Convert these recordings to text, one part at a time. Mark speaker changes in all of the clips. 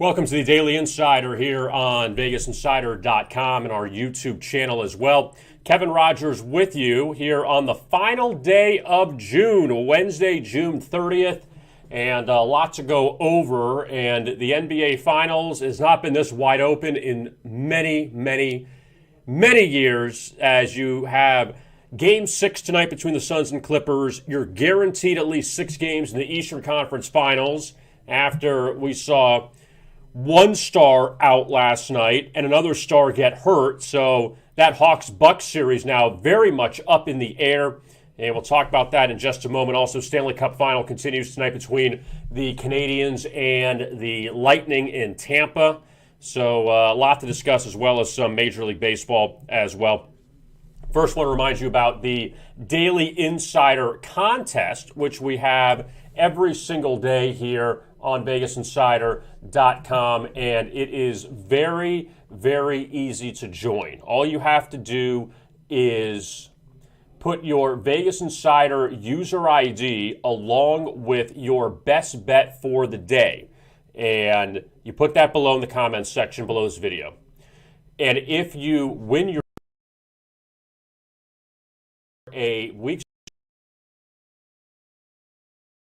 Speaker 1: Welcome to the Daily Insider here on VegasInsider.com and our YouTube channel as well. Kevin Rogers with you here on the final day of June, Wednesday, June 30th. And a lot to go over. And the NBA Finals has not been this wide open in many years, as you have Game 6 tonight between the Suns and Clippers. You're guaranteed at least 6 games in the Eastern Conference Finals after we saw one star out last night and another star get hurt. So that Hawks-Bucks series now very much up in the air. And we'll talk about that in just a moment. Also, Stanley Cup final continues tonight between the Canadiens and the Lightning in Tampa. So a lot to discuss, as well as some Major League Baseball as well. First, I want to remind you about the Daily Insider contest, which we have every single day here on VegasInsider.com, and it is very easy to join. All you have to do is put your Vegas Insider user ID along with your best bet for the day, and you put that below in the comments section below this video. And if you win your a week's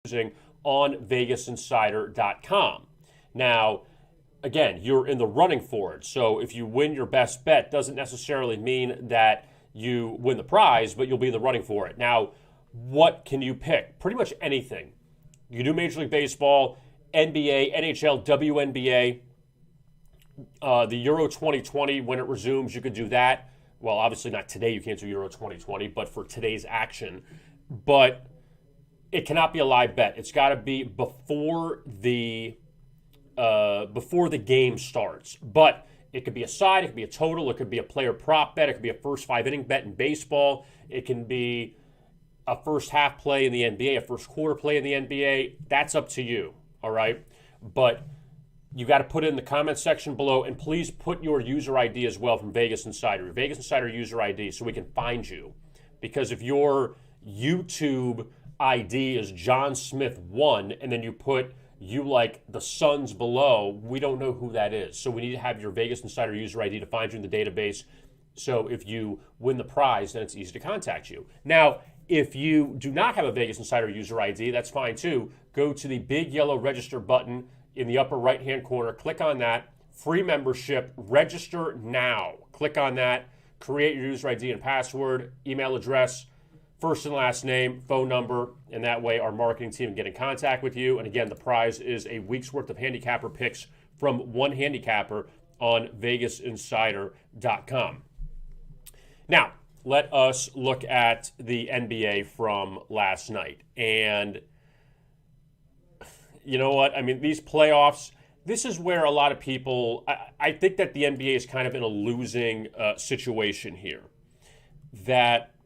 Speaker 1: using on VegasInsider.com. Now, again, you're in the running for it. So if you win your best bet, doesn't necessarily mean that you win the prize, but you'll be in the running for it. Now, what can you pick? Pretty much anything. You do Major League Baseball, NBA, NHL, WNBA, the Euro 2020, when it resumes, you could do that. Well, obviously not today, you can't do Euro 2020, but for today's action. But it cannot be a live bet. It's got to be before the game starts. But it could be a side, it could be a total, it could be a player prop bet, it could be a first 5-inning bet in baseball, it can be a first half play in the NBA, a first quarter play in the NBA. That's up to you, all right? But you got to put it in the comments section below, and please put your user ID as well from Vegas Insider, your Vegas Insider user ID, so we can find you. Because if your YouTube ID is John Smith 1, and then you put you like the Suns below, we don't know who that is. So we need to have your Vegas Insider user ID to find you in the database. So if you win the prize, then it's easy to contact you. Now, if you do not have a Vegas Insider user ID, that's fine too. Go to the big yellow register button in the upper right-hand corner. Click on that. Free membership. Register now. Click on that. Create your user ID and password, email address, first and last name, phone number, and that way our marketing team can get in contact with you. And again, the prize is a week's worth of handicapper picks from one handicapper on VegasInsider.com. Now, let us look at the NBA from last night. And you know what? I mean, these playoffs, this is where a lot of people, I think that the NBA is kind of in a losing situation here. That,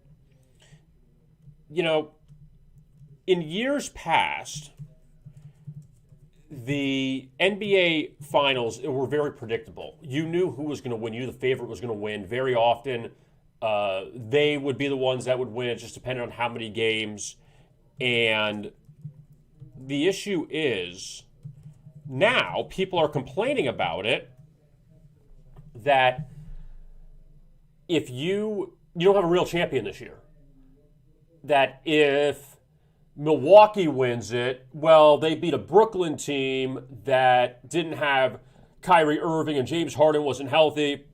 Speaker 1: you know, in years past, the NBA finals were very predictable. You knew who was going to win. You knew the favorite was going to win. Very often, they would be the ones that would win. It just depended on how many games. And the issue is now people are complaining about it, that if you don't have a real champion this year. That if Milwaukee wins it, well, they beat a Brooklyn team that didn't have Kyrie Irving and James Harden wasn't healthy,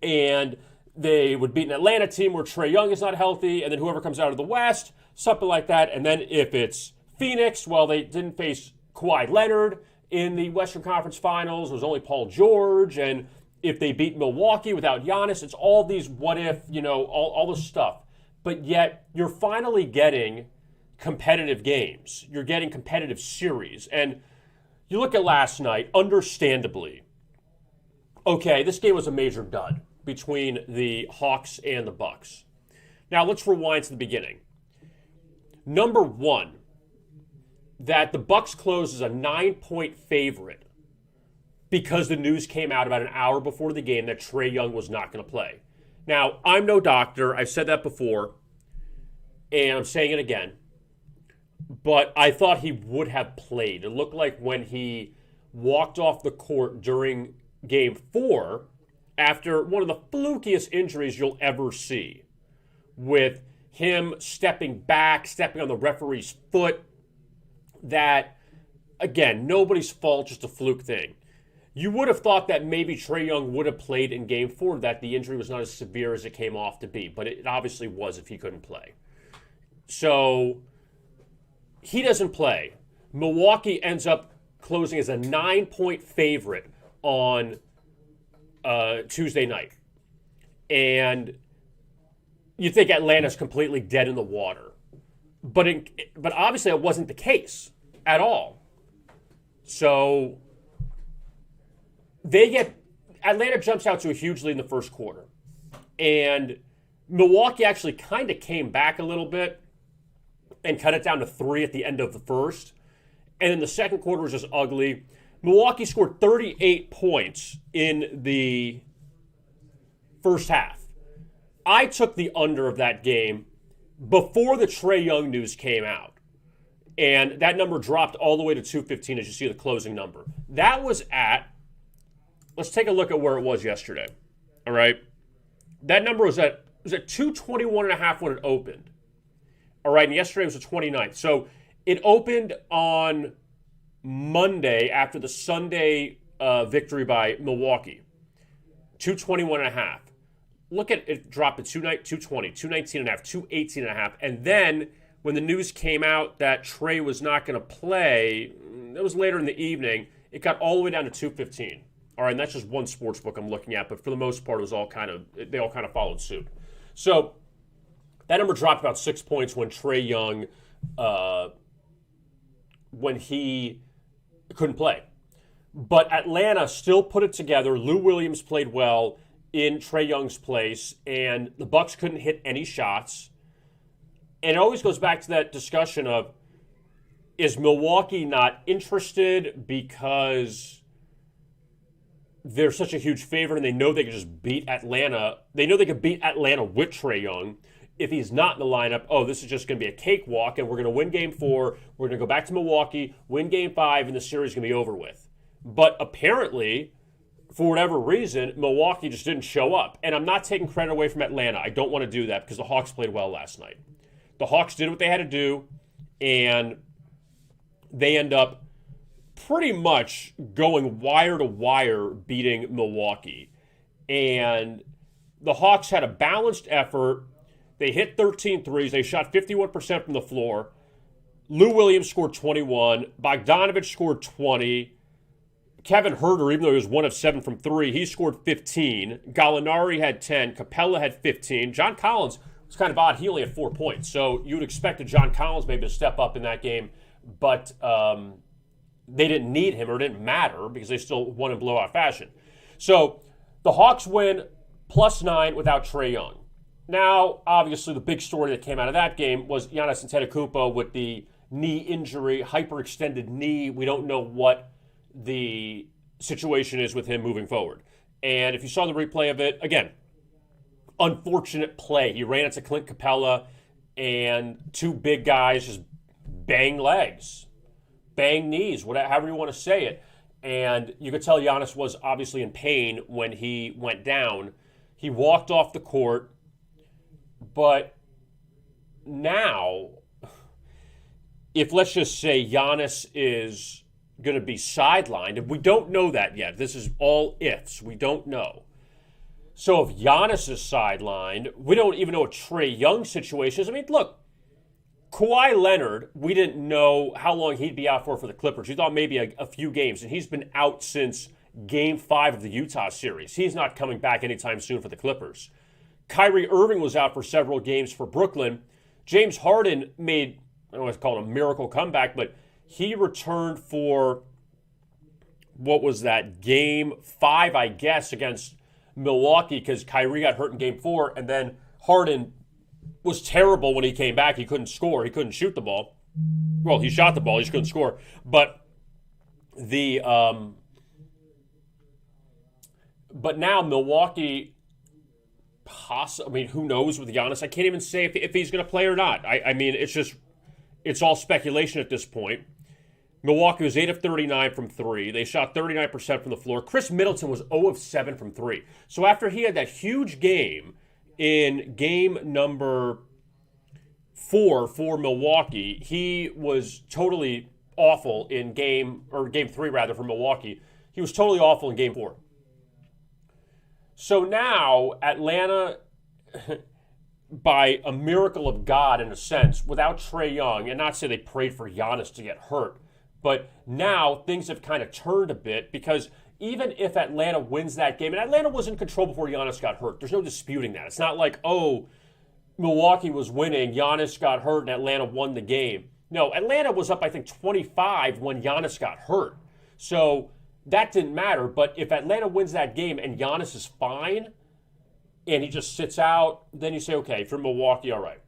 Speaker 1: and they would beat an Atlanta team where Trae Young is not healthy, and then whoever comes out of the West, something like that. And then if it's Phoenix, well, they didn't face Kawhi Leonard in the Western Conference Finals. It was only Paul George. And if they beat Milwaukee without Giannis, it's all these what if, all this stuff. But yet you're finally getting competitive games. You're getting competitive series. And you look at last night, understandably, okay, this game was a major dud between the Hawks and the Bucks. Now let's rewind to the beginning. Number one, that the Bucks closed as a 9-point favorite because the news came out about an hour before the game that Trae Young was not going to play. Now, I'm no doctor. I've said that before, and I'm saying it again. But I thought he would have played. It looked like when he walked off the court during Game 4 after one of the flukiest injuries you'll ever see, with him stepping back, stepping on the referee's foot. That, again, nobody's fault, just a fluke thing. You would have thought that maybe Trae Young would have played in Game 4, that the injury was not as severe as it came off to be, but it obviously was if he couldn't play. So he doesn't play. Milwaukee ends up closing as a 9-point favorite on Tuesday night. And you think Atlanta's completely dead in the water. But obviously it wasn't the case at all. So Atlanta jumps out to a huge lead in the first quarter. And Milwaukee actually kind of came back a little bit and cut it down to 3 at the end of the first. And then the second quarter was just ugly. Milwaukee scored 38 points in the first half. I took the under of that game before the Trae Young news came out. And that number dropped all the way to 215 as you see the closing number. That was let's take a look at where it was yesterday. All right. That number was at 221.5 when it opened. All right. And yesterday was the 29th. So it opened on Monday after the Sunday victory by Milwaukee. 221.5. Look at it, dropped to 220, 219.5, 218.5. And then when the news came out that Trae was not going to play, it was later in the evening, it got all the way down to 215. All right, and that's just one sports book I'm looking at, but for the most part, they all kind of followed suit. So that number dropped about 6 points when Trae Young, when he couldn't play. But Atlanta still put it together. Lou Williams played well in Trae Young's place, and the Bucks couldn't hit any shots. And it always goes back to that discussion of, is Milwaukee not interested because they're such a huge favorite and they know they can just beat Atlanta? They know they can beat Atlanta with Trae Young. If he's not in the lineup, this is just going to be a cakewalk, and we're going to win Game 4. We're going to go back to Milwaukee, win Game 5, and the series is going to be over with. But apparently, for whatever reason, Milwaukee just didn't show up. And I'm not taking credit away from Atlanta. I don't want to do that because the Hawks played well last night. The Hawks did what they had to do, and they end up pretty much going wire to wire beating Milwaukee. And the Hawks had a balanced effort. They hit 13 threes. They shot 51% from the floor. Lou Williams scored 21. Bogdanovich scored 20. Kevin Huerter, even though he was 1 of 7 from 3, he scored 15. Gallinari had 10. Capella had 15. John Collins was kind of odd. He only had 4 points. So you would expect John Collins maybe to step up in that game. But they didn't need him, or it didn't matter because they still won in blowout fashion. So the Hawks win +9 without Trae Young. Now, obviously, the big story that came out of that game was Giannis Antetokounmpo with the knee injury, hyperextended knee. We don't know what the situation is with him moving forward. And if you saw the replay of it, again, unfortunate play. He ran into Clint Capella, and two big guys just bang legs, bang knees, whatever, however you want to say it. And you could tell Giannis was obviously in pain when he went down. He walked off the court. But now, if let's just say Giannis is going to be sidelined, and we don't know that yet. This is all ifs. We don't know. So if Giannis is sidelined, we don't even know what Trae Young's situation is. I mean, look, Kawhi Leonard, we didn't know how long he'd be out for the Clippers. We thought maybe a few games, and he's been out since Game 5 of the Utah series. He's not coming back anytime soon for the Clippers. Kyrie Irving was out for several games for Brooklyn. James Harden made, I don't want to call it a miracle comeback, but he returned for, what was that, Game 5, I guess, against Milwaukee because Kyrie got hurt in Game 4, and then Harden was terrible when he came back. He couldn't score. He couldn't shoot the ball. Well, he shot the ball. He just couldn't score. But but now Milwaukee, who knows with Giannis? I can't even say if he's going to play or not. I mean, it's all speculation at this point. Milwaukee was 8 of 39 from 3. They shot 39% from the floor. Chris Middleton was 0 of 7 from 3. So after he had that huge game in game number 4 for Milwaukee, he was totally awful in game 3 rather for Milwaukee. He was totally awful in game 4. So now Atlanta, by a miracle of God in a sense, without Trae Young, and not say they prayed for Giannis to get hurt, but now things have kind of turned a bit because even if Atlanta wins that game, and Atlanta was in control before Giannis got hurt, there's no disputing that. It's not like, oh, Milwaukee was winning, Giannis got hurt, and Atlanta won the game. No, Atlanta was up, I think, 25 when Giannis got hurt. So that didn't matter. But if Atlanta wins that game and Giannis is fine and he just sits out, then you say, okay, for Milwaukee, all right.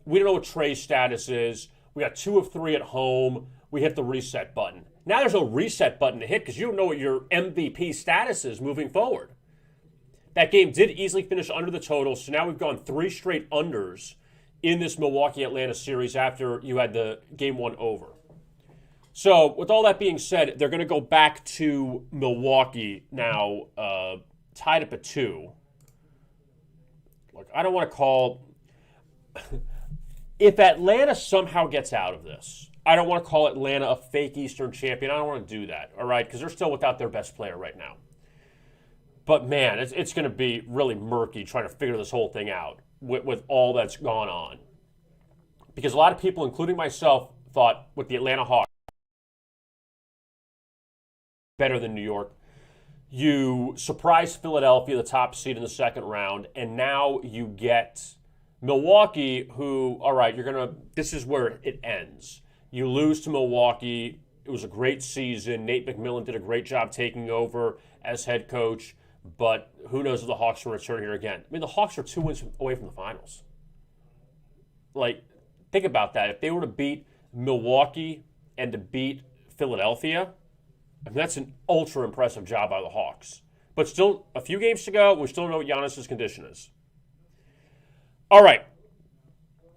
Speaker 1: We don't know what Trae's status is. We got 2 of 3 at home. We hit the reset button. Now there's no reset button to hit because you don't know what your MVP status is moving forward. That game did easily finish under the total, so now we've gone 3 straight unders in this Milwaukee-Atlanta series after you had the game 1 over. So with all that being said, they're going to go back to Milwaukee now, tied up at 2. Look, I don't want to call... If Atlanta somehow gets out of this, I don't want to call Atlanta a fake Eastern champion. I don't want to do that, all right? Because they're still without their best player right now. But, man, it's going to be really murky trying to figure this whole thing out with all that's gone on. Because a lot of people, including myself, thought with the Atlanta Hawks, better than New York. You surprise Philadelphia, the top seed in the second round, and now you get Milwaukee, who, all right, this is where it ends. You lose to Milwaukee. It was a great season. Nate McMillan did a great job taking over as head coach, but who knows if the Hawks will return here again. I mean, the Hawks are 2 wins away from the finals. Like, think about that. If they were to beat Milwaukee and to beat Philadelphia, I mean, that's an ultra impressive job by the Hawks. But still, a few games to go. We still don't know what Giannis' condition is. All right.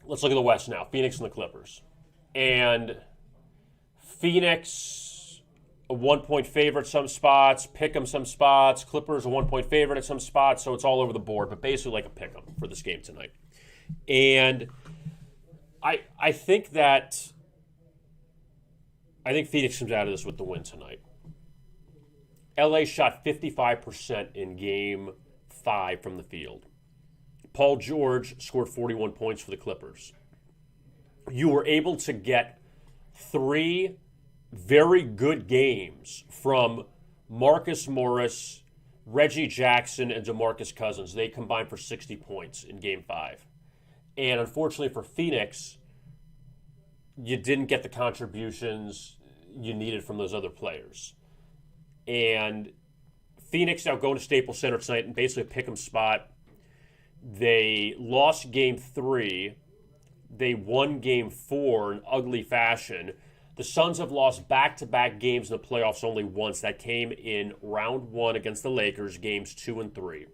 Speaker 1: Let's look at the West now. Phoenix and the Clippers. And Phoenix, a 1-point favorite some spots, pick 'em some spots. Clippers, a 1-point favorite at some spots, so it's all over the board, but basically like a pick 'em for this game tonight. And I think Phoenix comes out of this with the win tonight. LA shot 55% in game 5 from the field. Paul George scored 41 points for the Clippers. You were able to get 3 very good games from Marcus Morris, Reggie Jackson, and DeMarcus Cousins. They combined for 60 points in game 5. And unfortunately for Phoenix, you didn't get the contributions you needed from those other players. And Phoenix now going to Staples Center tonight and basically a pick 'em spot. They lost game 3. They won game 4 in ugly fashion. The Suns have lost back-to-back games in the playoffs only once. That came in round 1 against the Lakers, games 2 and 3.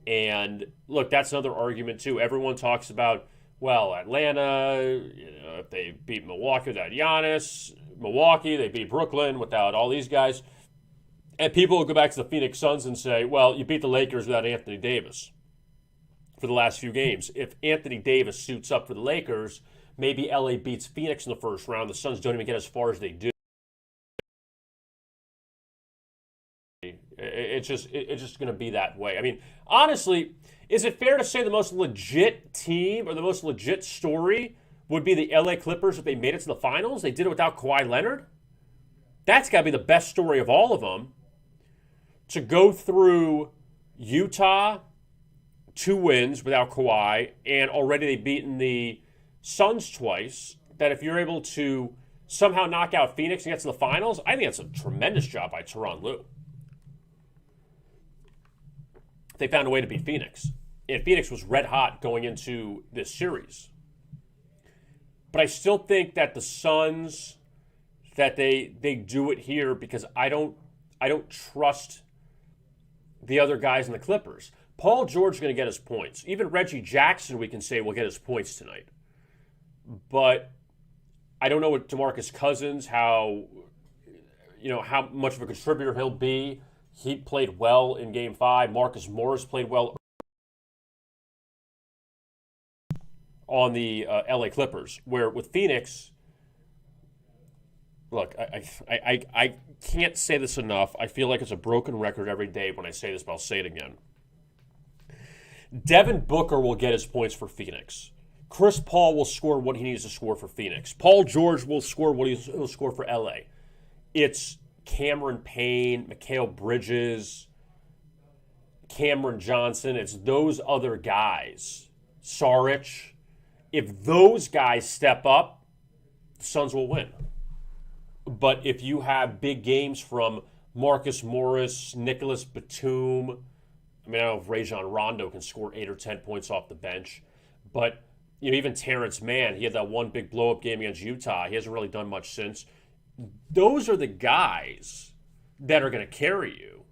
Speaker 1: And look, that's another argument too. Everyone talks about, well, Atlanta, if they beat Milwaukee without Giannis, Milwaukee, they beat Brooklyn without all these guys. And people will go back to the Phoenix Suns and say, well, you beat the Lakers without Anthony Davis for the last few games. If Anthony Davis suits up for the Lakers, maybe LA beats Phoenix in the first round. The Suns don't even get as far as they do. It's just going to be that way. I mean, honestly, is it fair to say the most legit team or the most legit story would be the LA Clippers if they made it to the finals? They did it without Kawhi Leonard? That's got to be the best story of all of them. To go through Utah, 2 wins without Kawhi, and already they've beaten the Suns twice, that if you're able to somehow knock out Phoenix and get to the finals, I think that's a tremendous job by Tyronn Lue. They found a way to beat Phoenix. And Phoenix was red hot going into this series. But I still think that the Suns, that they do it here because I don't trust the other guys in the Clippers. Paul George is going to get his points. Even Reggie Jackson, we can say, will get his points tonight. But I don't know what DeMarcus Cousins, how much of a contributor he'll be. He played well in Game 5. Marcus Morris played well on the LA Clippers, where with Phoenix, look, I can't say this enough. I feel like it's a broken record every day when I say this, but I'll say it again. Devin Booker will get his points for Phoenix. Chris Paul will score what he needs to score for Phoenix. Paul George will score what he'll score for LA. It's Cameron Payne, Mikal Bridges, Cameron Johnson. It's those other guys. Saric. If those guys step up, the Suns will win. But if you have big games from Marcus Morris, Nicholas Batum, I don't know if Rajon Rondo can score 8 or 10 points off the bench, but even Terrence Mann, he had that one big blow-up game against Utah. He hasn't really done much since. Those are the guys that are going to carry you.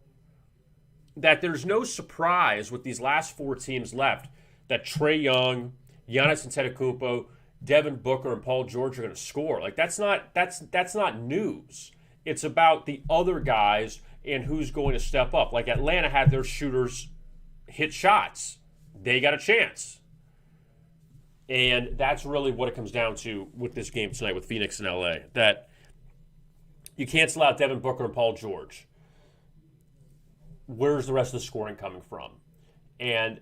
Speaker 1: That there's no surprise with these last 4 teams left that Trae Young, Giannis Antetokounmpo, Devin Booker, and Paul George are going to score. Like that's not news. It's about the other guys and who's going to step up. Like Atlanta had their shooters hit shots. They got a chance. And that's really what it comes down to with this game tonight with Phoenix and LA. That you cancel out Devin Booker and Paul George. Where's the rest of the scoring coming from? And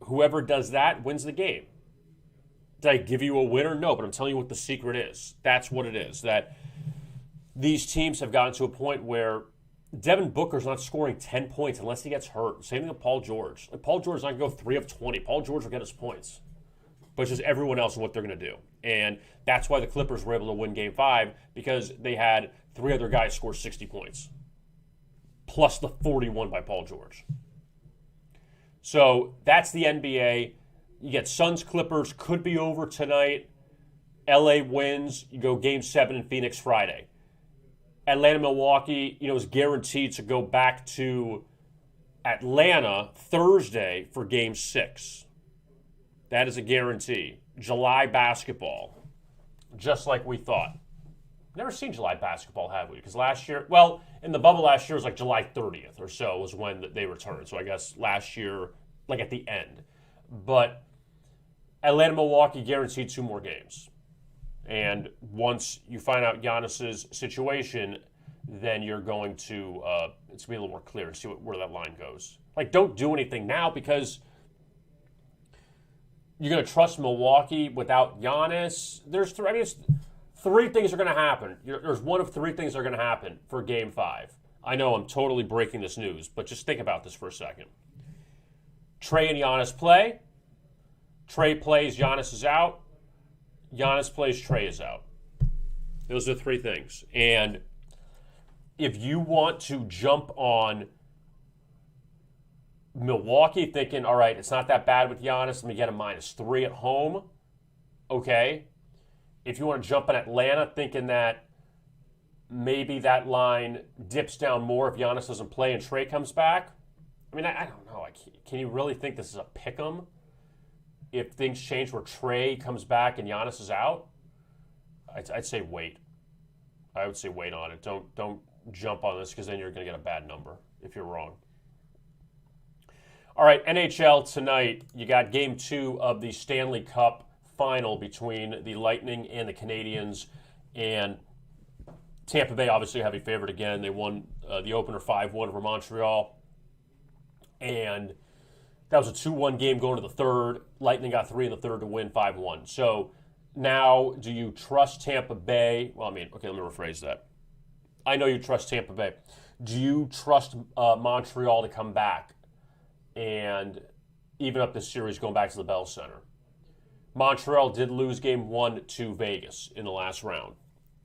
Speaker 1: whoever does that wins the game. Did I give you a winner? No, but I'm telling you what the secret is. That's what it is. That these teams have gotten to a point where Devin Booker's not scoring 10 points unless he gets hurt. Same thing with Paul George. Like Paul George's not going to go 3 of 20. Paul George will get his points. But it's just everyone else and what they're going to do. And that's why the Clippers were able to win Game 5, because they had 3 other guys score 60 points. Plus the 41 by Paul George. So that's the NBA. You get Suns Clippers, could be over tonight. LA wins. You go Game 7 in Phoenix Friday. Atlanta Milwaukee, is guaranteed to go back to Atlanta Thursday for Game 6. That is a guarantee. July basketball, just like we thought. Never seen July basketball, have we? Because last year, in the bubble last year was like July 30th or so was when they returned. So I guess last year, like at the end. But Atlanta, Milwaukee guaranteed 2 more games. And once you find out Giannis's situation, then you're going to, it's going to be a little more clear and see where that line goes. Like, don't do anything now because you're going to trust Milwaukee without Giannis. There's 3 things are going to happen. There's one of 3 things that are going to happen for Game 5. I know I'm totally breaking this news, but just think about this for a second. Trae and Giannis play. Trae plays, Giannis is out. Giannis plays, Trae is out. Those are 3 things. And if you want to jump on Milwaukee thinking, all right, it's not that bad with Giannis, let me get a -3 at home, okay. If you want to jump on Atlanta thinking that maybe that line dips down more if Giannis doesn't play and Trae comes back, I don't know. Can you really think this is a pick-em? If things change where Trae comes back and Giannis is out, I'd say wait. I would say wait on it. Don't jump on this because then you're going to get a bad number if you're wrong. All right, NHL tonight. You got Game 2 of the Stanley Cup final between the Lightning and the Canadiens. And Tampa Bay, obviously a heavy favorite again. They won the opener 5-1 over Montreal. And that was a 2-1 game going to the third. Lightning got 3 in the third to win 5-1. So now, do you trust Tampa Bay? Well, okay, let me rephrase that. I know you trust Tampa Bay. Do you trust Montreal to come back and even up this series going back to the Bell Center? Montreal did lose Game 1 to Vegas in the last round,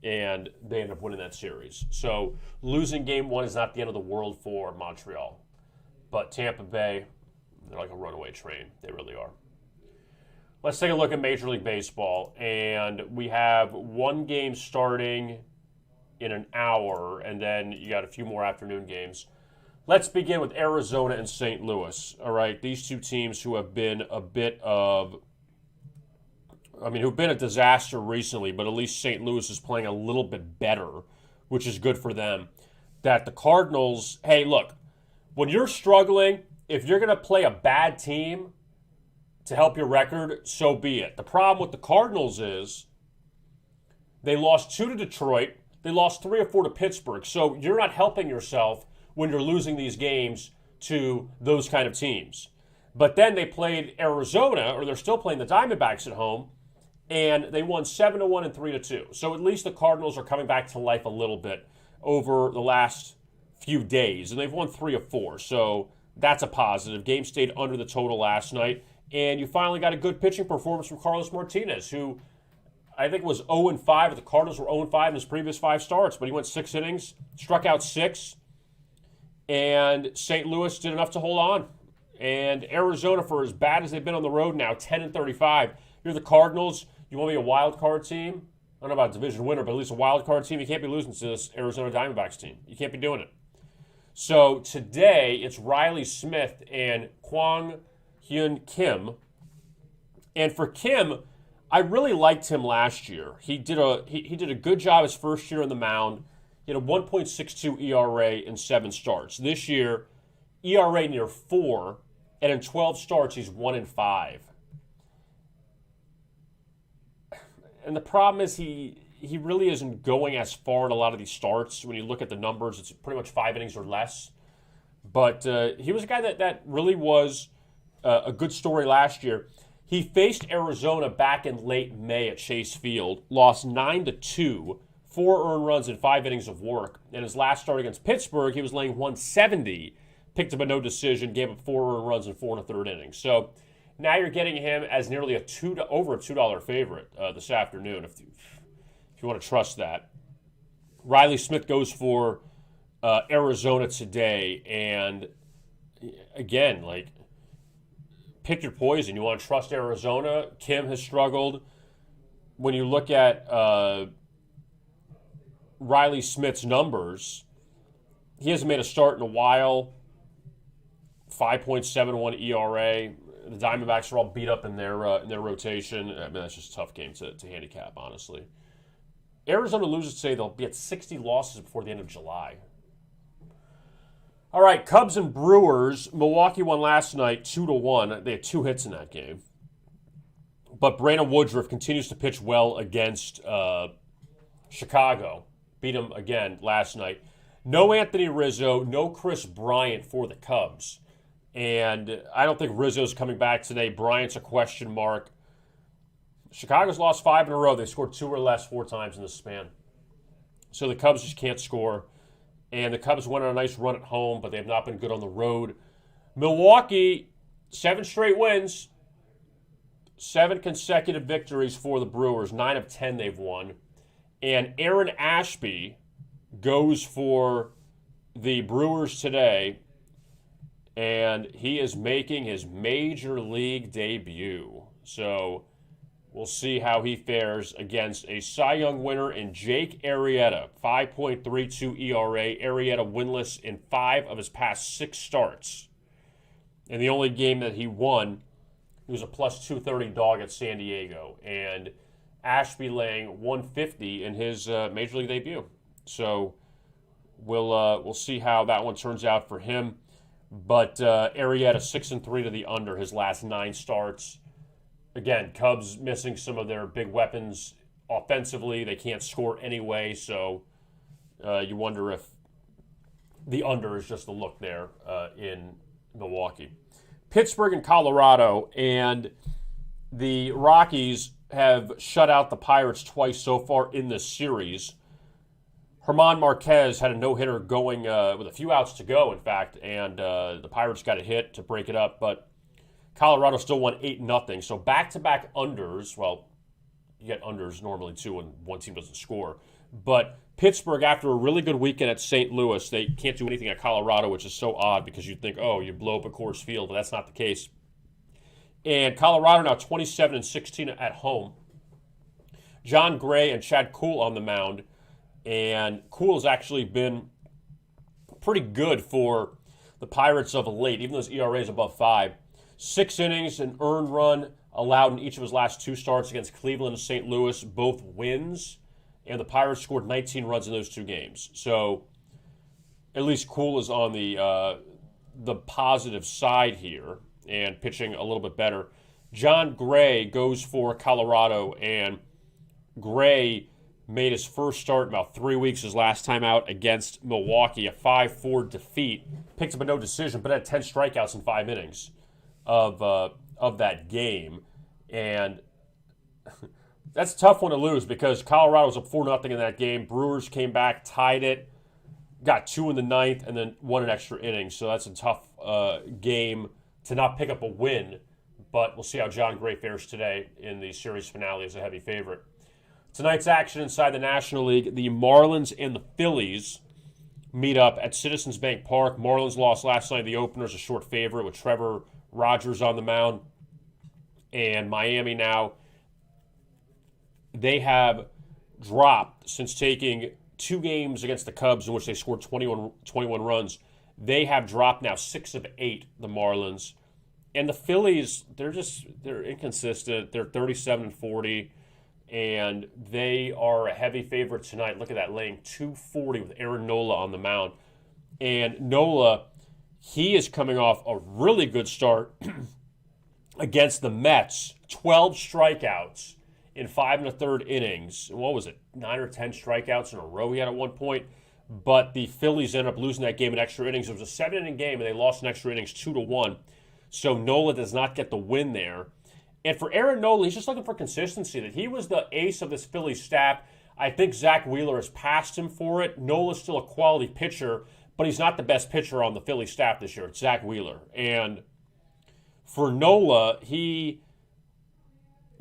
Speaker 1: and they ended up winning that series. So losing Game 1 is not the end of the world for Montreal. But Tampa Bay, they're like a runaway train. They really are. Let's take a look at Major League Baseball. And we have 1 game starting in an hour, and then you got a few more afternoon games. Let's begin with Arizona and St. Louis. All right, these 2 teams who have been a bit of I mean, who've been a disaster recently, but at least St. Louis is playing a little bit better, which is good for them. That the Cardinals, hey, look, when you're struggling, if you're going to play a bad team to help your record, so be it. The problem with the Cardinals is they lost 2 to Detroit. They lost 3 or 4 to Pittsburgh. So you're not helping yourself when you're losing these games to those kind of teams. But then they played Arizona, or they're still playing the Diamondbacks at home, and they won 7-1 and 3-2. So at least the Cardinals are coming back to life a little bit over the last few days, and they've won 3 of 4. So that's a positive. Game stayed under the total last night, and you finally got a good pitching performance from Carlos Martinez, who I think was 0-5. The Cardinals were 0-5 in his previous 5 starts, but he went 6 innings, struck out 6, and St. Louis did enough to hold on. And Arizona, for as bad as they've been on the road now, 10-35. You're the Cardinals. You want to be a wild card team? I don't know about a division winner, but at least a wild card team. You can't be losing to this Arizona Diamondbacks team. You can't be doing it. So today, it's Riley Smith and Kwang Hyun Kim. And for Kim, I really liked him last year. He did a good job his first year on the mound. He had a 1.62 ERA in 7 starts. This year, ERA near 4, and in 12 starts, he's 1-5. And the problem is he really isn't going as far in a lot of these starts. When you look at the numbers, it's pretty much 5 innings or less. But he was a guy that really was a good story last year. He faced Arizona back in late May at Chase Field, lost 9-2, 4 earned runs in 5 innings of work. And his last start against Pittsburgh, he was laying 170, picked up a no decision, gave up 4 earned runs in 4 1/3 innings. So now you're getting him as nearly over a $2 favorite this afternoon, if you want to trust that. Riley Smith goes for Arizona today, and again, pick your poison. You want to trust Arizona. Kim has struggled. When you look at Riley Smith's numbers, he hasn't made a start in a while. 5.71 ERA. The Diamondbacks are all beat up in their rotation. I mean, that's just a tough game to handicap, honestly. Arizona loses today. They'll be at 60 losses before the end of July. All right, Cubs and Brewers. Milwaukee won last night 2-1. They had 2 hits in that game. But Brandon Woodruff continues to pitch well against Chicago. Beat him again last night. No Anthony Rizzo, no Chris Bryant for the Cubs. And I don't think Rizzo's coming back today. Bryant's a question mark. Chicago's lost 5 in a row. They scored 2 or less 4 times in this span. So the Cubs just can't score. And the Cubs went on a nice run at home, but they have not been good on the road. Milwaukee, 7 straight wins. 7 consecutive victories for the Brewers. 9 of 10 they've won. And Aaron Ashby goes for the Brewers today, and he is making his major league debut. So we'll see how he fares against a Cy Young winner in Jake Arrieta. 5.32 ERA. Arrieta winless in 5 of his past 6 starts. And the only game that he won, he was a plus 230 dog at San Diego. And Ashby laying 150 in his major league debut. So we'll see how that one turns out for him. But Arrieta 6-3 to the under his last 9 starts. Again, Cubs missing some of their big weapons offensively. They can't score anyway, so you wonder if the under is just a look there in Milwaukee. Pittsburgh and Colorado, and the Rockies have shut out the Pirates twice so far in this series. German Marquez had a no-hitter going with a few outs to go, in fact, and the Pirates got a hit to break it up, but Colorado still won 8-0. So back-to-back unders. Well, you get unders normally, too, when one team doesn't score. But Pittsburgh, after a really good weekend at St. Louis, they can't do anything at Colorado, which is so odd because you'd think, oh, you blow up at Coors Field, but that's not the case. And Colorado now 27-16 at home. John Gray and Chad Kuhl on the mound. And Kuhl has actually been pretty good for the Pirates of late, even though his ERA is above 5. 6 innings, an earned run, allowed in each of his last 2 starts against Cleveland and St. Louis, both wins, and the Pirates scored 19 runs in those 2 games. So at least Kuhl is on the positive side here and pitching a little bit better. John Gray goes for Colorado, and Gray made his first start in about 3 weeks, his last time out against Milwaukee, a 5-4 defeat. Picked up a no decision, but had 10 strikeouts in 5 innings of that game. And that's a tough one to lose because Colorado was up 4-0 in that game. Brewers came back, tied it, got 2 in the 9th, and then won an extra inning. So that's a tough game to not pick up a win. But we'll see how John Gray fares today in the series finale as a heavy favorite. Tonight's action inside the National League, the Marlins and the Phillies meet up at Citizens Bank Park. Marlins lost last night. The opener's a short favorite with Trevor Rogers on the mound. And Miami now, they have dropped since taking 2 games against the Cubs in which they scored 21 runs. They have dropped now 6 of 8, the Marlins. And the Phillies, they're inconsistent. They're 37-40, and they are a heavy favorite tonight. Look at that, laying 240 with Aaron Nola on the mound. And Nola, he is coming off a really good start against the Mets. 12 strikeouts in 5 1/3 innings. What was it, 9 or 10 strikeouts in a row he had at one point? But the Phillies ended up losing that game in extra innings. It was a 7-inning game, and they lost in extra innings 2-1. So Nola does not get the win there. And for Aaron Nola, he's just looking for consistency. That he was the ace of this Phillies staff. I think Zach Wheeler has passed him for it. Nola's still a quality pitcher, but he's not the best pitcher on the Phillies staff this year. It's Zach Wheeler. And for Nola, he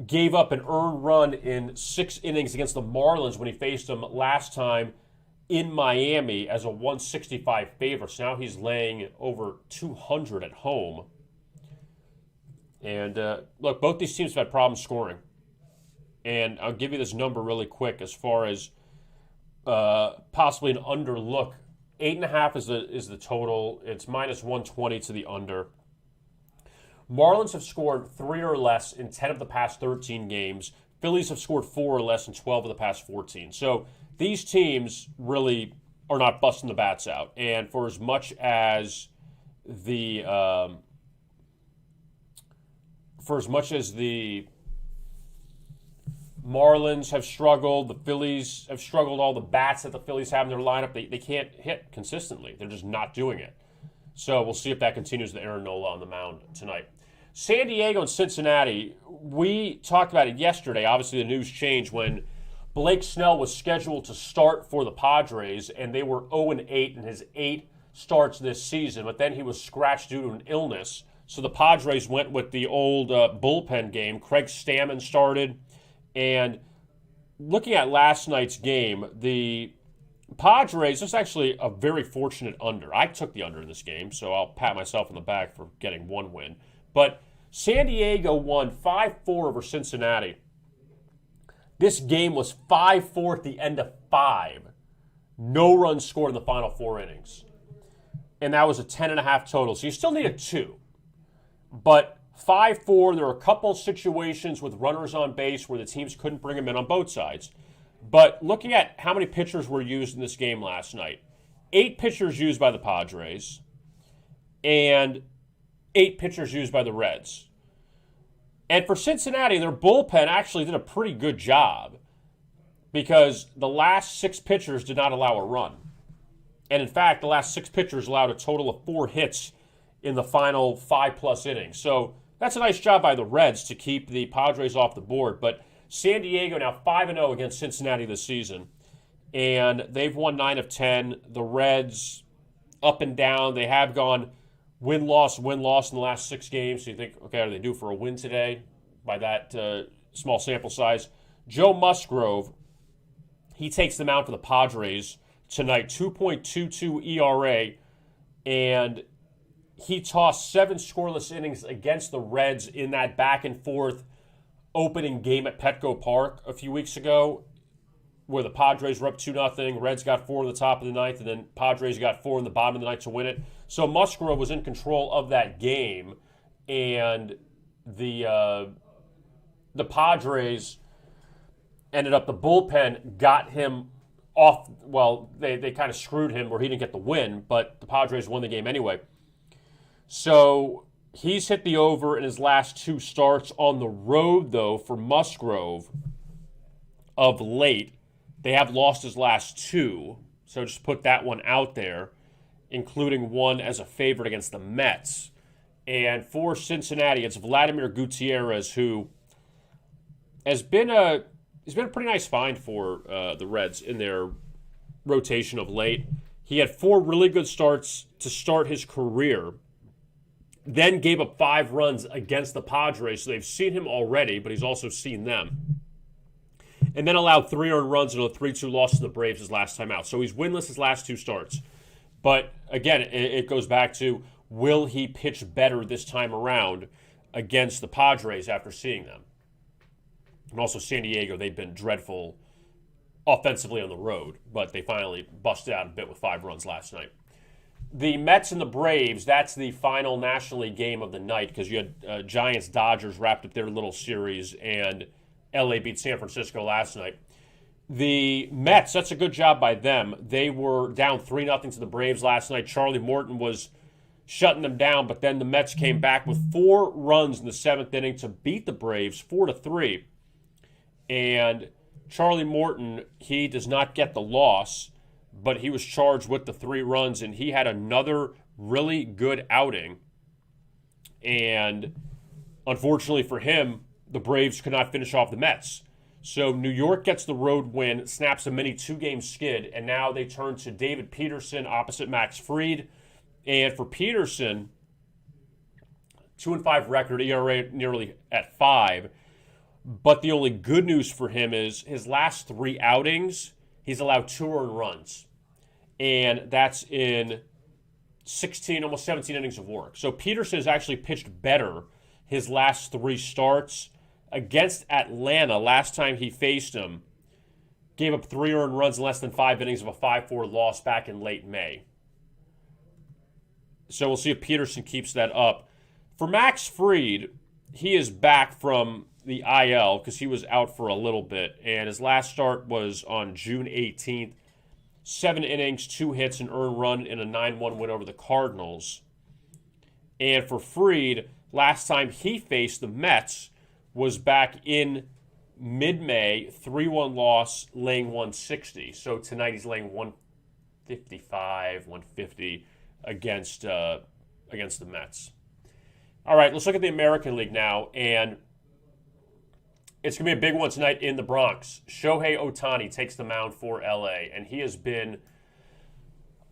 Speaker 1: gave up an earned run in 6 innings against the Marlins when he faced them last time in Miami as a 165 favorite. So now he's laying over 200 at home. And look, both these teams have had problems scoring. And I'll give you this number really quick as far as possibly an under look. 8.5 is the total. It's minus 120 to the under. Marlins have scored 3 or less in 10 of the past 13 games. Phillies have scored 4 or less in 12 of the past 14. So these teams really are not busting the bats out. And for as much as the Marlins have struggled, the Phillies have struggled, all the bats that the Phillies have in their lineup, they can't hit consistently. They're just not doing it. So we'll see if that continues with Aaron Nola on the mound tonight. San Diego and Cincinnati, we talked about it yesterday. Obviously, the news changed when Blake Snell was scheduled to start for the Padres, and they were 0-8 in his 8 starts this season, but then he was scratched due to an illness. So the Padres went with the old bullpen game. Craig Stammen started, and looking at last night's game, the Padres, this is actually a very fortunate under. I took the under in this game, so I'll pat myself on the back for getting 1 win. But San Diego won 5-4 over Cincinnati. This game was 5-4 at the end of 5. No runs scored in the final 4 innings. And that was a 10.5 total. So you still needed 2. But 5-4, there were a couple situations with runners on base where the teams couldn't bring them in on both sides. But looking at how many pitchers were used in this game last night, 8 pitchers used by the Padres and 8 pitchers used by the Reds. And for Cincinnati, their bullpen actually did a pretty good job because the last 6 pitchers did not allow a run. And in fact, the last 6 pitchers allowed a total of 4 hits in the final 5+ innings. So that's a nice job by the Reds to keep the Padres off the board. But San Diego now 5-0 against Cincinnati this season. And they've won 9 of 10. The Reds, up and down. They have gone win-loss in the last 6 games. So you think, okay, are they due for a win today by that small sample size? Joe Musgrove, he takes them out for the Padres tonight, 2.22 ERA, and he tossed 7 scoreless innings against the Reds in that back-and-forth opening game at Petco Park a few weeks ago where the Padres were up 2-0. Reds got 4 in the top of the 9th, and then Padres got 4 in the bottom of the 9th to win it. So Musgrove was in control of that game, and the the Padres ended up, the bullpen got him off. Well, they kind of screwed him where he didn't get the win, but the Padres won the game anyway. So he's hit the over in his last 2 starts on the road, though, for Musgrove of late. They have lost his last 2, so just put that one out there, including one as a favorite against the Mets. And for Cincinnati, it's Vladimir Gutierrez, who has been a pretty nice find for the Reds in their rotation of late. He had 4 really good starts to start his career, then gave up 5 runs against the Padres, so they've seen him already, but he's also seen them. And then allowed 3 earned runs and a 3-2 loss to the Braves his last time out. So he's winless his last 2 starts. But again, it goes back to, will he pitch better this time around against the Padres after seeing them? And also San Diego, they've been dreadful offensively on the road, but they finally busted out a bit with 5 runs last night. The Mets and the Braves, that's the final National League game of the night, because you had Giants-Dodgers wrapped up their little series, and LA beat San Francisco last night. The Mets, that's a good job by them. They were down 3-0 to the Braves last night. Charlie Morton was shutting them down, but then the Mets came back with 4 runs in the 7th inning to beat the Braves 4-3. And Charlie Morton, he does not get the loss, but he was charged with the 3 runs, and he had another really good outing. And unfortunately for him, the Braves could not finish off the Mets. So New York gets the road win, snaps a mini 2-game skid, and now they turn to David Peterson opposite Max Fried. And for Peterson, 2-5 record, ERA nearly at 5. But the only good news for him is his last 3 outings, he's allowed 2 earned runs. And that's in 16, almost 17 innings of work. So Peterson has actually pitched better his last 3 starts. Against Atlanta, last time he faced him, gave up 3 earned runs in less than 5 innings of a 5-4 loss back in late May. So we'll see if Peterson keeps that up. For Max Fried, he is back from the IL because he was out for a little bit, and his last start was on June 18th. 7 innings, 2 hits, an earned run, in a 9-1 win over the Cardinals. And for Fried, last time he faced the Mets was back in mid-May, 3-1 loss, laying 160. So tonight he's laying 155, 150 against the Mets. All right, let's look at the American League now, and it's going to be a big one tonight in the Bronx. Shohei Ohtani takes the mound for LA, and he has been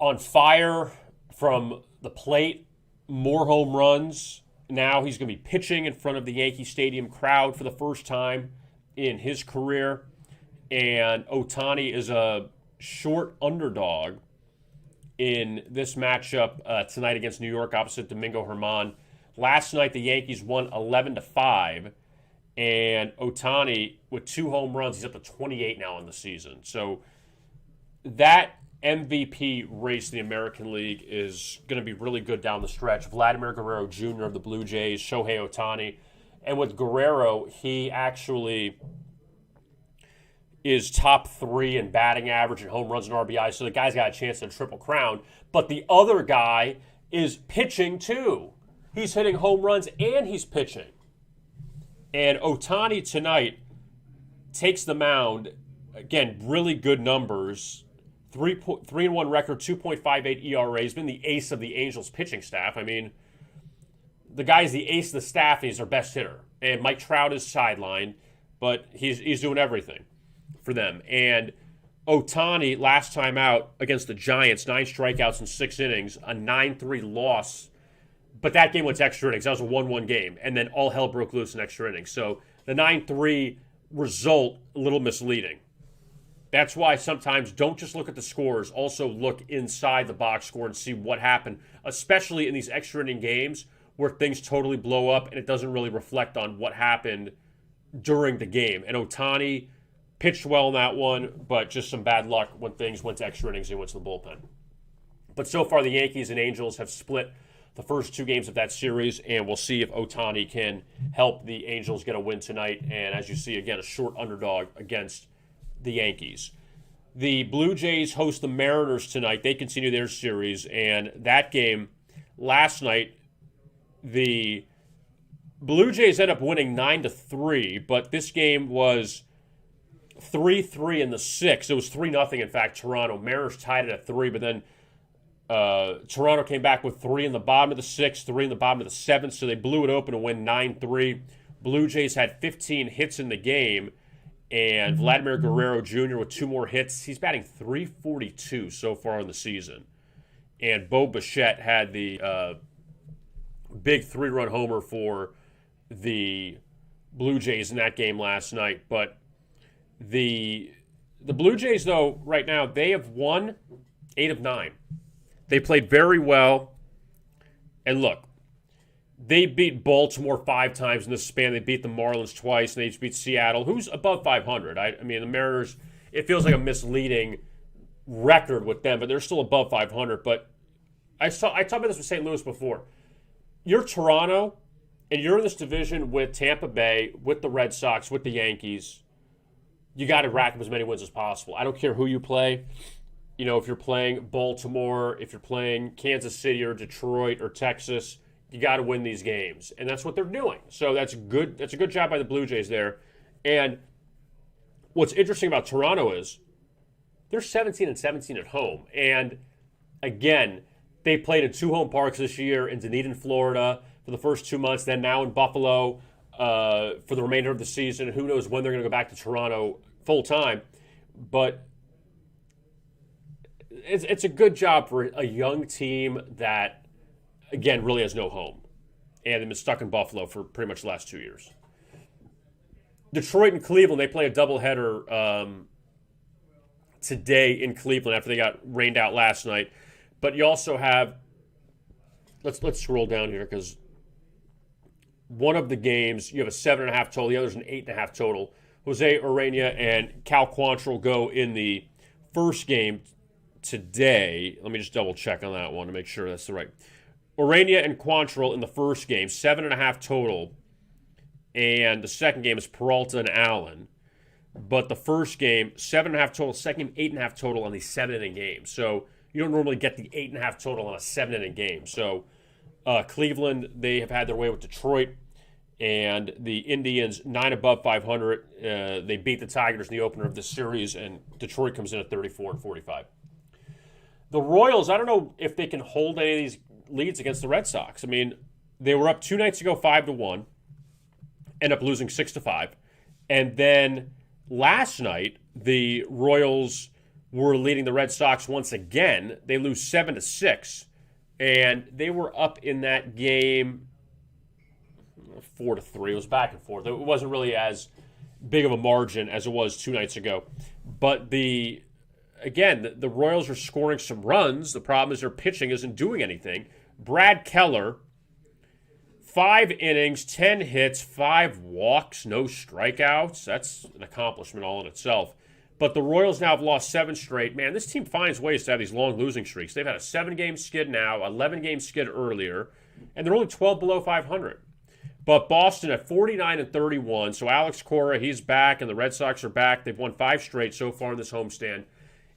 Speaker 1: on fire from the plate, more home runs. Now he's going to be pitching in front of the Yankee Stadium crowd for the first time in his career. And Ohtani is a short underdog in this matchup tonight against New York opposite Domingo Germán. Last night the Yankees won 11-5. And Ohtani, with 2 home runs, he's up to 28 now in the season. So that MVP race in the American League is going to be really good down the stretch. Vladimir Guerrero Jr. of the Blue Jays, Shohei Ohtani. And with Guerrero, he actually is top 3 in batting average and home runs and RBI. So the guy's got a chance at a triple crown. But the other guy is pitching too. He's hitting home runs and he's pitching. And Ohtani tonight takes the mound. Again, really good numbers. 3-1 record, 2.58 ERA. He's been the ace of the Angels pitching staff. I mean, the guy's the ace of the staff, and he's their best hitter. And Mike Trout is sidelined, but he's doing everything for them. And Ohtani, last time out against the Giants, 9 strikeouts in 6 innings, a 9-3 loss. But that game went to extra innings. That was a 1-1 game. And then all hell broke loose in extra innings. So the 9-3 result, a little misleading. That's why sometimes don't just look at the scores. Also look inside the box score and see what happened, especially in these extra inning games where things totally blow up and it doesn't really reflect on what happened during the game. And Ohtani pitched well in that one, but just some bad luck when things went to extra innings and he went to the bullpen. But so far the Yankees and Angels have split the first 2 games of that series, and we'll see if Ohtani can help the Angels get a win tonight. And as you see, again, a short underdog against the Yankees. The Blue Jays host the Mariners tonight. They continue their series, and that game last night, the Blue Jays end up winning 9-3, but this game was 3-3 in the 6th. It was 3-0, in fact, Toronto. Mariners tied it at 3, but then Toronto came back with 3 in the bottom of the 6th, 3 in the bottom of the 7th, so they blew it open to win 9-3. Blue Jays had 15 hits in the game, and Vladimir Guerrero Jr. with 2 more hits. He's batting .342 so far in the season. And Bo Bichette had the big 3-run homer for the Blue Jays in that game last night. But the Blue Jays, though, right now, they have won 8 of 9. They played very well. And look, they beat Baltimore 5 times in this span. They beat the Marlins twice, and they just beat Seattle, who's above 500. I mean, the Mariners, it feels like a misleading record with them, but they're still above 500. But I talked about this with St. Louis before. You're Toronto, and you're in this division with Tampa Bay, with the Red Sox, with the Yankees. You got to rack up as many wins as possible. I don't care who you play. You know, if you're playing Baltimore, if you're playing Kansas City or Detroit or Texas, you got to win these games. And that's what they're doing. So that's good. That's a good job by the Blue Jays there. And what's interesting about Toronto is they're 17-17 at home. And again, they played in 2 home parks this year, in Dunedin, Florida for the first 2 months, then now in Buffalo for the remainder of the season. Who knows when they're going to go back to Toronto full time. But it's a good job for a young team that, again, really has no home. And they've been stuck in Buffalo for pretty much the last 2 years. Detroit and Cleveland, they play a doubleheader today in Cleveland after they got rained out last night. But you also have, let's scroll down here, because one of the games, you have a 7.5 total, the other's an 8.5 total. Jose Urena and Cal Quantrill go in the first game today. Let me just double check on that one to make sure that's the right. Urena and Quantrill in the first game, 7.5 total. And the second game is Peralta and Allen. But the first game, 7.5 total. Second game, 8.5 total on the 7-inning game. So you don't normally get the 8.5 total on a 7-inning game. So Cleveland, they have had their way with Detroit. And the Indians, 9 above 500. They beat the Tigers in the opener of this series. And Detroit comes in at 34-45. The Royals, I don't know if they can hold any of these leads against the Red Sox. I mean, they were up 2 nights ago 5-1. End up losing 6-5. And then last night, the Royals were leading the Red Sox once again. They lose 7-6. And they were up in that game 4-3. It was back and forth. It wasn't really as big of a margin as it was 2 nights ago. But the Royals are scoring some runs. The problem is their pitching isn't doing anything. Brad Keller, 5 innings, 10 hits, 5 walks, no strikeouts. That's an accomplishment all in itself. But the Royals now have lost 7 straight. Man, this team finds ways to have these long losing streaks. They've had a 7-game skid now, 11-game skid earlier, and they're only 12 below 500. But Boston at 49-31, so Alex Cora, he's back, and the Red Sox are back. They've won 5 straight so far in this homestand.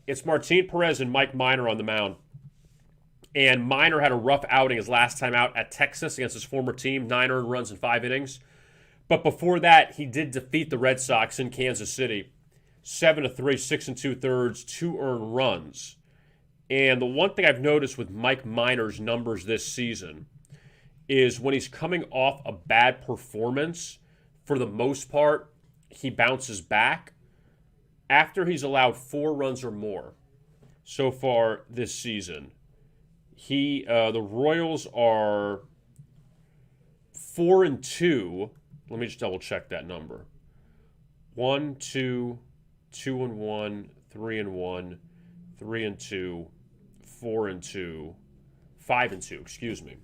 Speaker 1: It's Martin Perez and Mike Minor on the mound. And Minor had a rough outing his last time out at Texas against his former team, 9 earned runs in 5 innings. But before that, he did defeat the Red Sox in Kansas City, 7-3, 6 2/3, 2 earned runs. And the one thing I've noticed with Mike Minor's numbers this season is when he's coming off a bad performance, for the most part, he bounces back. After he's allowed 4 runs or more so far this season, the Royals are 4-2. Let me just double check that number. 1-2, 2-1, 3-1, 3-2, 4-2, 5-2. Excuse me.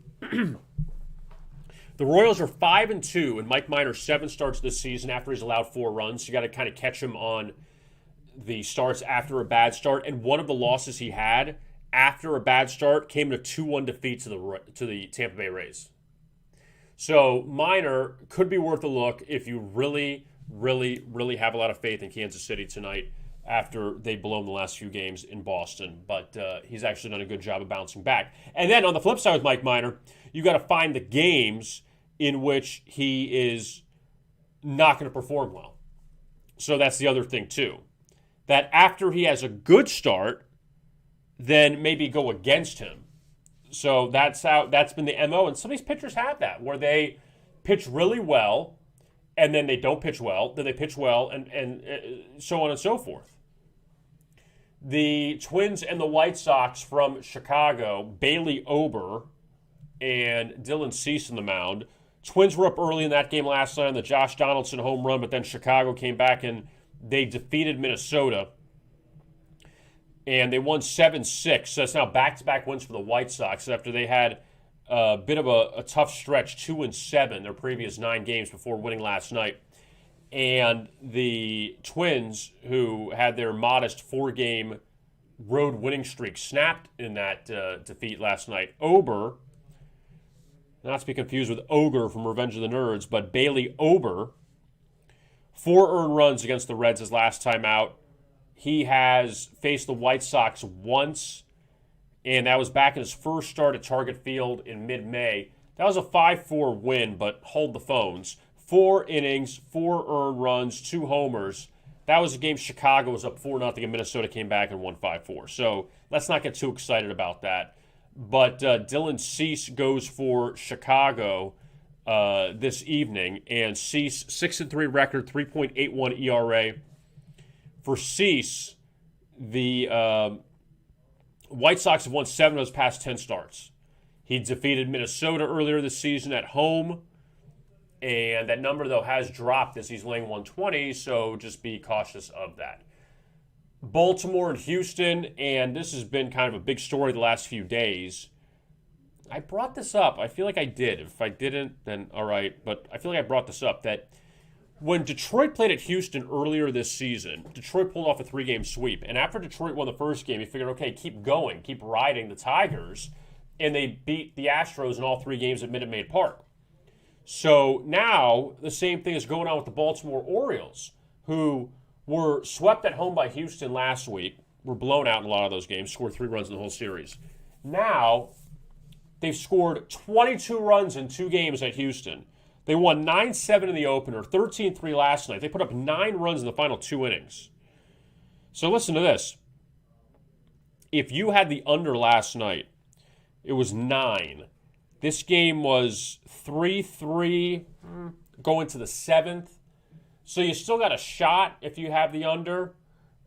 Speaker 1: The Royals are 5-2, and Mike Minor 7 starts this season after he's allowed 4 runs. You got to kind of catch him on the starts after a bad start. And one of the losses he had after a bad start came to 2-1 defeat to the Tampa Bay Rays. So Minor could be worth a look if you really, really, really have a lot of faith in Kansas City tonight after they blown the last few games in Boston. But he's actually done a good job of bouncing back. And then on the flip side with Mike Minor, you got to find the games in which he is not going to perform well. So that's the other thing too. That after he has a good start, then maybe go against him. So that's been the MO. And some of these pitchers have that, where they pitch really well, and then they don't pitch well, then they pitch well, and so on and so forth. The Twins and the White Sox from Chicago, Bailey Ober and Dylan Cease on the mound. Twins were up early in that game last night on the Josh Donaldson home run, but then Chicago came back and they defeated Minnesota. And they won 7-6. So that's now back-to-back wins for the White Sox after they had a bit of a tough stretch, 2-7, their previous 9 games before winning last night. And the Twins, who had their modest 4-game road winning streak, snapped in that defeat last night. Ober, not to be confused with Ogre from Revenge of the Nerds, but Bailey Ober, 4 earned runs against the Reds his last time out. He has faced the White Sox once, and that was back in his first start at Target Field in mid-May. That was a 5-4 win, but hold the phones. 4 innings, 4 earned runs, 2 homers. That was a game Chicago was up 4-0, and Minnesota came back and won 5-4. So let's not get too excited about that. But Dylan Cease goes for Chicago this evening, and Cease, 6-3 record, 3.81 ERA. For Cease, the White Sox have won 7 of his past 10 starts. He defeated Minnesota earlier this season at home, and that number, though, has dropped as he's laying 120, so just be cautious of that. Baltimore and Houston, and this has been kind of a big story the last few days. I brought this up. I feel like I did. If I didn't, then all right, but I feel like I brought this up, that when Detroit played at Houston earlier this season, Detroit pulled off a 3-game sweep. And after Detroit won the first game, he figured, okay, keep going, keep riding the Tigers. And they beat the Astros in all 3 games at Minute Maid Park. So now the same thing is going on with the Baltimore Orioles, who were swept at home by Houston last week, were blown out in a lot of those games, scored 3 runs in the whole series. Now they've scored 22 runs in 2 games at Houston. They won 9-7 in the opener, 13-3 last night. They put up 9 runs in the final 2 innings. So listen to this. If you had the under last night, it was 9. This game was 3-3 going to the 7th. So you still got a shot if you have the under.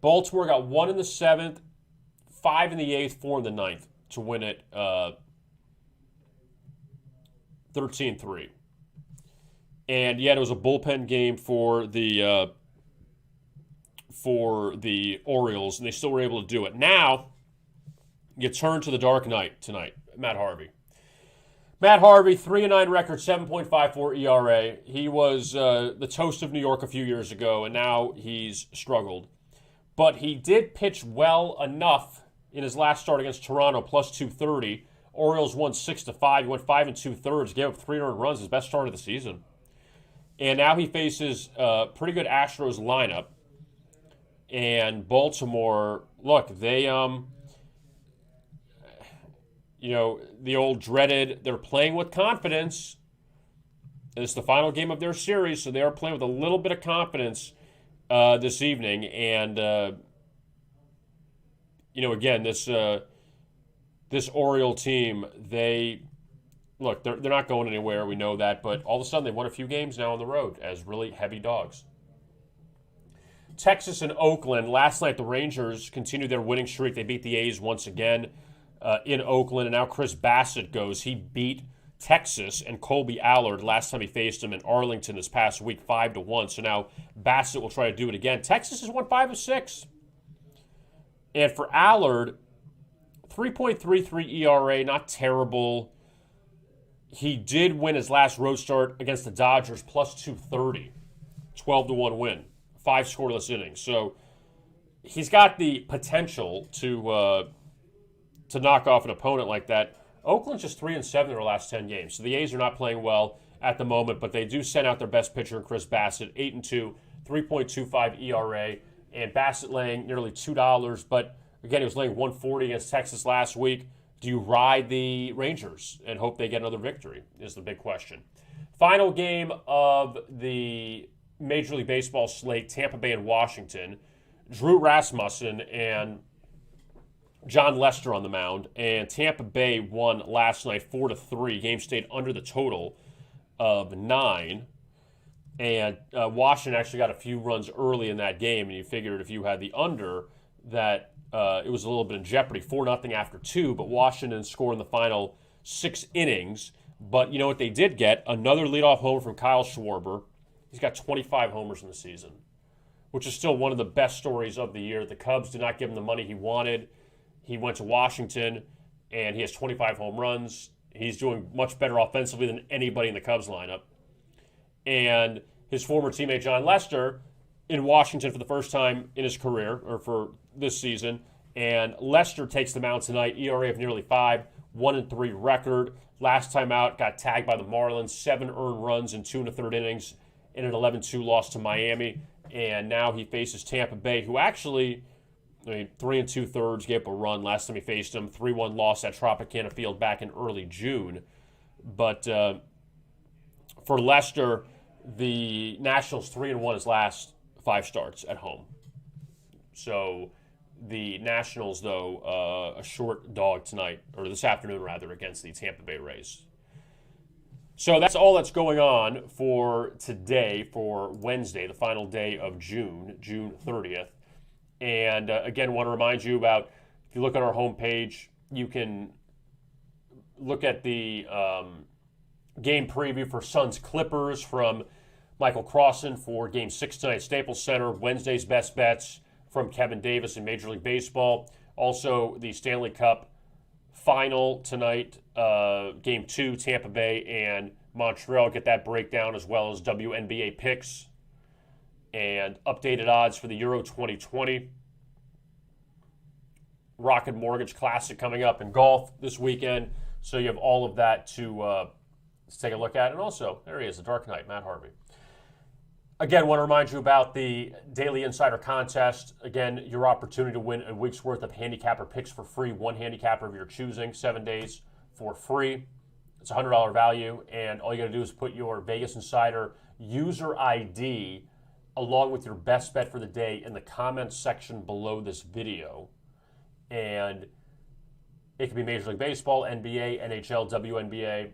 Speaker 1: Baltimore got 1 in the 7th, 5 in the 8th, 4 in the 9th to win it 13-3. And yet it was a bullpen game for the Orioles, and they still were able to do it. Now, you turn to the dark night tonight, Matt Harvey. Matt Harvey, 3-9 record, 7.54 ERA. He was the toast of New York a few years ago, and now he's struggled. But he did pitch well enough in his last start against Toronto, plus 230. Orioles won 6-5. He went 5 2/3, gave up 3 earned runs, his best start of the season. And now he faces a pretty good Astros lineup. And Baltimore, look, they, the old dreaded, they're playing with confidence. It's the final game of their series, so they are playing with a little bit of confidence this evening. And, again, this Oriole team, Look, they're not going anywhere, we know that, but all of a sudden they won a few games now on the road as really heavy dogs. Texas and Oakland. Last night the Rangers continued their winning streak. They beat the A's once again in Oakland, and now Chris Bassett goes. He beat Texas and Colby Allard last time he faced him in Arlington this past week, 5-1. So now Bassett will try to do it again. Texas has won 5 of 6. And for Allard, 3.33 ERA, not terrible. He did win his last road start against the Dodgers, plus 230, 12-1 win, 5 scoreless innings. So he's got the potential to to knock off an opponent like that. Oakland's just 3-7 in their last 10 games. So the A's are not playing well at the moment, but they do send out their best pitcher in Chris Bassett, 8-2, 3.25 ERA, and Bassett laying nearly $2. But again, he was laying 140 against Texas last week. Do you ride the Rangers and hope they get another victory is the big question. Final game of the Major League Baseball slate, Tampa Bay and Washington. Drew Rasmussen and John Lester on the mound, and Tampa Bay won last night 4-3. Game stayed under the total of 9, and Washington actually got a few runs early in that game, and you figured if you had the under that it was a little bit in jeopardy. 4-0 after 2, but Washington scored in the final 6 innings. But you know what they did get? Another leadoff homer from Kyle Schwarber. He's got 25 homers in the season, which is still one of the best stories of the year. The Cubs did not give him the money he wanted. He went to Washington, and he has 25 home runs. He's doing much better offensively than anybody in the Cubs lineup. And his former teammate John Lester in Washington for the first time in his career, or for this season. And Lester takes the mound tonight, ERA of nearly 5, 1-3 record. Last time out, got tagged by the Marlins, 7 earned runs in 2 1/3 innings in an 11-2 loss to Miami. And now he faces Tampa Bay, who actually, 3 2/3 gave up a run last time he faced him. 3-1 loss at Tropicana Field back in early June. But for Lester, the Nationals 3-1 his last 5 starts at home. So the Nationals, though, a short dog tonight, or this afternoon rather, against the Tampa Bay Rays. So that's all that's going on for today, for Wednesday, the final day of June 30th. And again, want to remind you about, if you look at our homepage, you can look at the game preview for Suns Clippers from Michael Crossan for Game 6 tonight at Staples Center. Wednesday's best bets from Kevin Davis in Major League Baseball. Also, the Stanley Cup final tonight, Game 2, Tampa Bay and Montreal. Get that breakdown, as well as WNBA picks and updated odds for the Euro 2020. Rocket Mortgage Classic coming up in golf this weekend. So you have all of that to take a look at. And also, there he is, the Dark Knight, Matt Harvey. Again, want to remind you about the Daily Insider Contest. Again, your opportunity to win a week's worth of handicapper picks for free. One handicapper of your choosing, 7 days for free. It's a $100 value, and all you got to do is put your Vegas Insider user ID along with your best bet for the day in the comments section below this video. And it can be Major League Baseball, NBA, NHL, WNBA.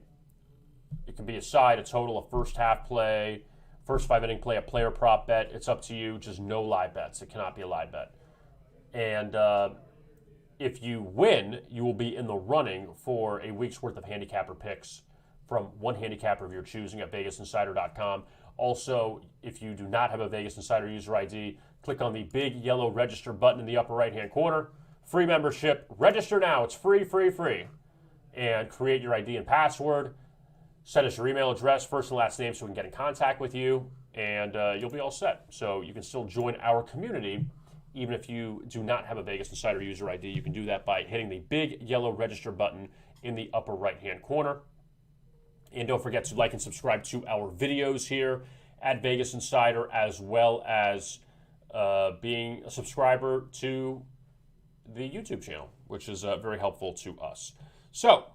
Speaker 1: It can be a side, a total, a first half play, first 5-inning play, a player prop bet. It's up to you. Just no live bets. It cannot be a live bet. And if you win, you will be in the running for a week's worth of handicapper picks from one handicapper of your choosing at VegasInsider.com. Also, if you do not have a Vegas Insider user ID, click on the big yellow register button in the upper right-hand corner. Free membership. Register now. It's free, free, free. And create your ID and password. Send us your email address, first and last name, so we can get in contact with you, and you'll be all set. So you can still join our community, even if you do not have a Vegas Insider user ID. You can do that by hitting the big yellow register button in the upper right-hand corner. And don't forget to like and subscribe to our videos here at Vegas Insider, as well as being a subscriber to the YouTube channel, which is very helpful to us. So,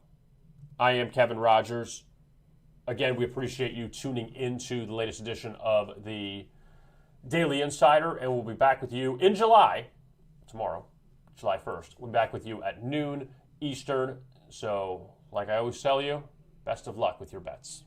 Speaker 1: I am Kevin Rogers. Again, we appreciate you tuning into the latest edition of the Daily Insider, and we'll be back with you in July, tomorrow, July 1st. We'll be back with you at noon Eastern. So, like I always tell you, best of luck with your bets.